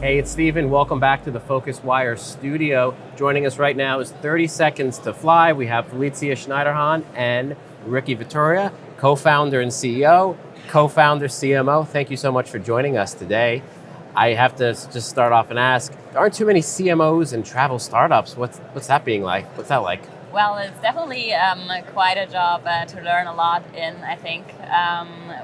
Hey, it's Steven. Welcome back to the PhocusWire Studio. Joining us right now is 30 Seconds to Fly. We have Felicia Schneiderhan and Riccardo Vittoria, co-founder and CEO, co-founder, CMO. Thank you so much for joining us today. I have to just start off and ask, there aren't too many CMOs and travel startups. What's that being like? What's that like? Well, it's definitely quite a job to learn a lot in, I think.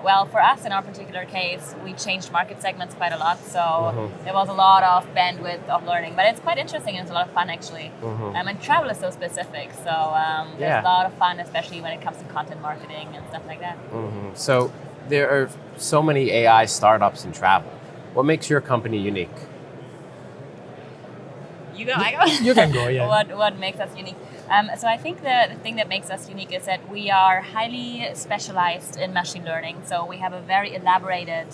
Well, for us in our particular case, we changed market segments quite a lot, so there was a lot of bandwidth of learning. But it's quite interesting and it's a lot of fun, actually. And travel is so specific, so there's a lot of fun, especially when it comes to content marketing and stuff like that. So there are so many AI startups in travel. What makes your company unique? You go, I go? You can go, yeah. What makes us unique? So I think the thing that makes us unique is that we are highly specialized in machine learning. So we have a very elaborated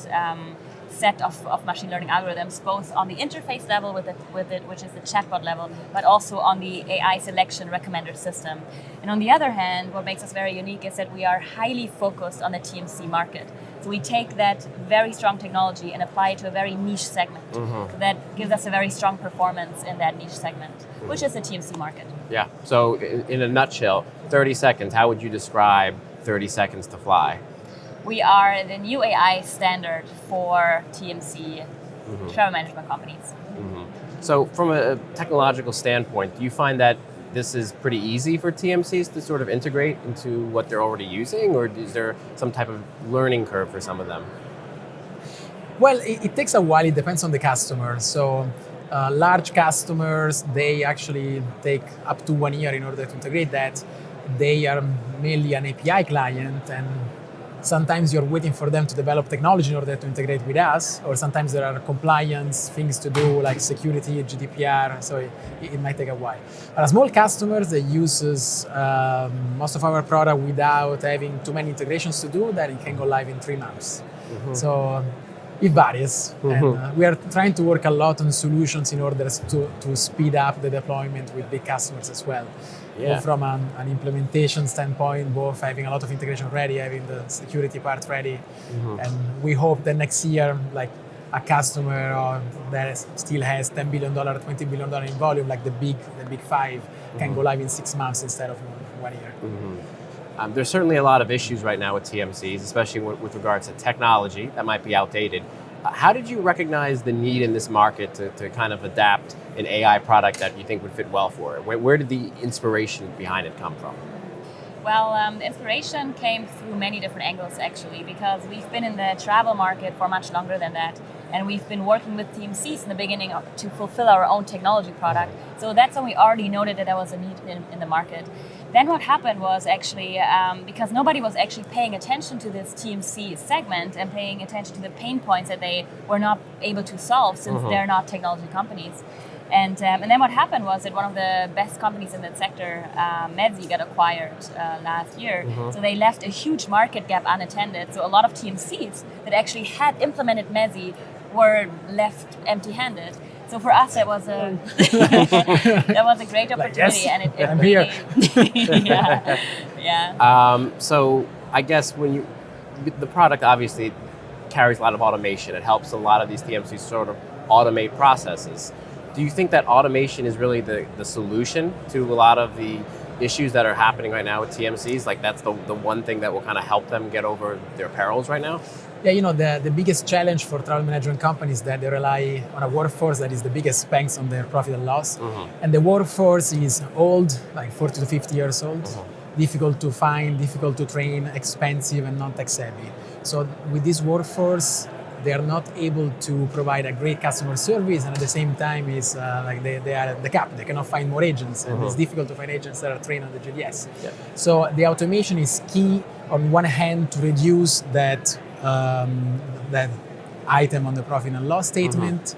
set of machine learning algorithms, both on the interface level with it, which is the chatbot level, but also on the AI selection recommender system. And on the other hand, what makes us very unique is that we are highly focused on the TMC market. So we take that very strong technology and apply it to a very niche segment. That gives us a very strong performance in that niche segment, which is the TMC market. Yeah, so in a nutshell, 30 seconds, how would you describe 30 Seconds to Fly? We are the new AI standard for TMC travel management companies. So from a technological standpoint, do you find that this is pretty easy for TMCs to sort of integrate into what they're already using, or is there some type of learning curve for some of them? Well, it takes a while. It depends on the customer. So large customers, they actually take up to 1 year in order to integrate that. They are mainly an API client, and sometimes you're waiting for them to develop technology in order to integrate with us, or sometimes there are compliance things to do like security, GDPR, so it might take a while. But small customers that uses most of our product without having too many integrations to do, that it can go live in 3 months. So it varies, and we are trying to work a lot on solutions in order to speed up the deployment with big customers as well. Both from an implementation standpoint, both having a lot of integration ready, having the security part ready, and we hope that next year, like a customer that still has $10 billion, $20 billion in volume, like the big five, can go live in 6 months instead of 1 year. There's certainly a lot of issues right now with TMCs, especially with regards to technology that might be outdated. How did you recognize the need in this market to kind of adapt an AI product that you think would fit well for it? Where did the inspiration behind it come from? Well, the inspiration came through many different angles, actually, because we've been in the travel market for much longer than that. And we've been working with TMCs in the beginning to fulfill our own technology product. So that's when we already noted that there was a need in the market. Then what happened was actually, because nobody was actually paying attention to this TMC segment and paying attention to the pain points that they were not able to solve since they're not technology companies. And then what happened was that one of the best companies in that sector, Medzi, got acquired last year. So they left a huge market gap unattended. So a lot of TMCs that actually had implemented Medzi were left empty-handed. So for us, that was a great opportunity, and it I'm really, here. So I guess the product obviously carries a lot of automation. It helps a lot of these TMCs sort of automate processes. Do you think that automation is really the solution to a lot of the issues that are happening right now with TMCs? Like that's the one thing that will kind of help them get over their perils right now? Yeah, the biggest challenge for travel management companies is that they rely on a workforce that is the biggest spanks on their profit and loss. And the workforce is old, like 40 to 50 years old, difficult to find, difficult to train, expensive, and not tech savvy. So with this workforce, they are not able to provide a great customer service, and at the same time is like they are at the cap. They cannot find more agents, and it's difficult to find agents that are trained on the GDS. So the automation is key on one hand to reduce that item on the profit and loss statement,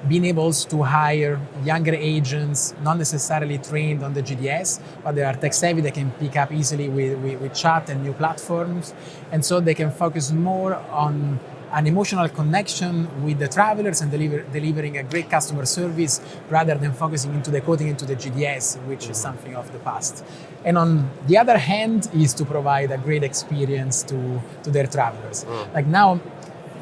being able to hire younger agents, not necessarily trained on the GDS, but they are tech savvy, they can pick up easily with chat and new platforms, and so they can focus more on an emotional connection with the travelers and delivering a great customer service rather than focusing into the coding into the GDS, which is something of the past. And on the other hand is to provide a great experience to their travelers. Like now,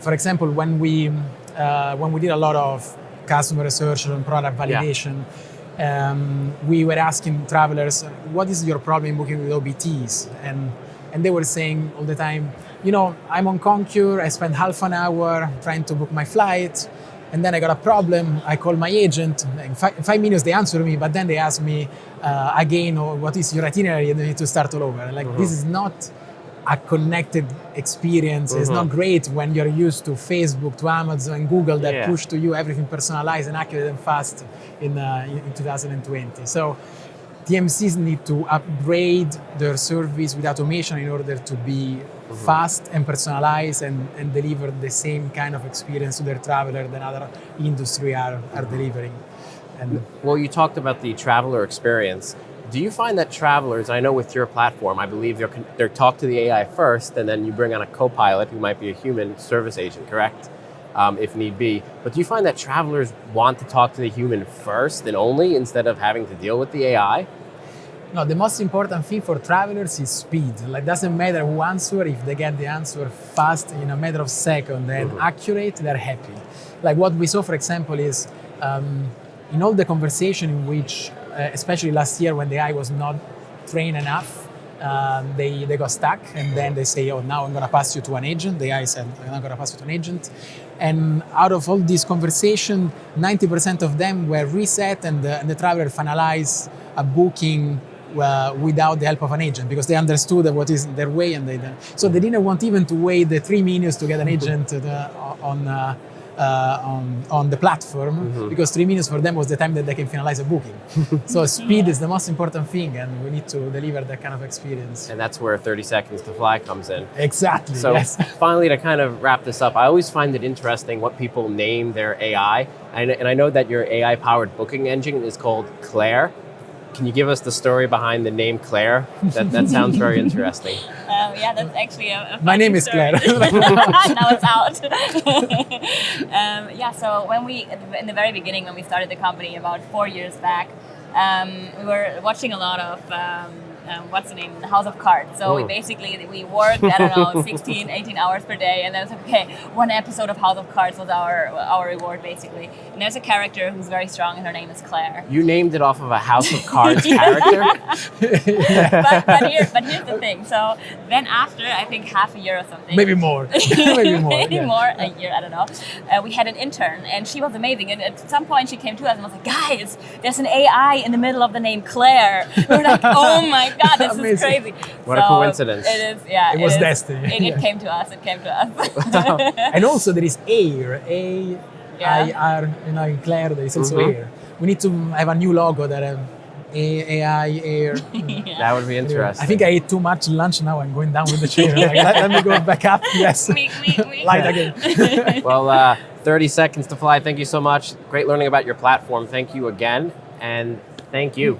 for example, when we did a lot of customer research and product validation. We were asking travelers, what is your problem in booking with OBTs? And they were saying all the time, I'm on Concur, I spent half an hour trying to book my flight, and then I got a problem, I call my agent, in 5 minutes they answer me, but then they ask me again, what is your itinerary, and they need to start all over. This is not a connected experience. It's not great when you're used to Facebook, to Amazon, and Google that push to you everything personalized and accurate and fast in 2020. So TMCs need to upgrade their service with automation in order to be fast and personalized and deliver the same kind of experience to their traveler than other industry are delivering. Well, you talked about the traveler experience. Do you find that travelers, I know with your platform, I believe they're talk to the AI first, and then you bring on a co-pilot who might be a human service agent, correct? If need be. But do you find that travelers want to talk to the human first and only instead of having to deal with the AI? No, the most important thing for travelers is speed. Doesn't matter who answer, if they get the answer fast in a matter of seconds and accurate, they're happy. What we saw, for example, is in all the conversation in which, especially last year when the AI was not trained enough, they got stuck, and then they say, oh, now I'm going to pass you to an agent. The AI said, I'm going to pass you to an agent. And out of all this conversation, 90% of them were reset, and the traveler finalized a booking without the help of an agent, because they understood what is their way, and so they didn't want even to wait the 3 minutes to get an agent on the platform, because 3 minutes for them was the time that they can finalize a booking. So speed is the most important thing, and we need to deliver that kind of experience. And that's where 30 Seconds to Fly comes in. Exactly. So yes. Finally, to kind of wrap this up, I always find it interesting what people name their AI. And I know that your AI-powered booking engine is called Claire. Can you give us the story behind the name Claire? That sounds very interesting. Yeah, that's actually a My name is story. Claire. Now it's out. So in the very beginning, when we started the company about 4 years back, we were watching a lot of House of Cards. So we worked, 16, 18 hours per day, and then it was okay, one episode of House of Cards was our reward, basically. And there's a character who's very strong, and her name is Claire. You named it off of a House of Cards character? But here's the thing. So then after, I think half a year or something. Maybe more. Maybe more, a year, I don't know. We had an intern, and she was amazing. And at some point, she came to us and was like, guys, there's an AI in the middle of the name Claire. We were like, oh my God, this is crazy. What a coincidence. It is, yeah. It was destiny. It came to us. And also there is AIR, A-I-R, in Claire, there is also AIR. We need to have a new logo that have AI, AIR. That would be interesting. I think I ate too much lunch now. I'm going down with the chair. Let me go back up. Yes. Light again. Well, 30 Seconds to Fly, thank you so much. Great learning about your platform. Thank you again. And thank you.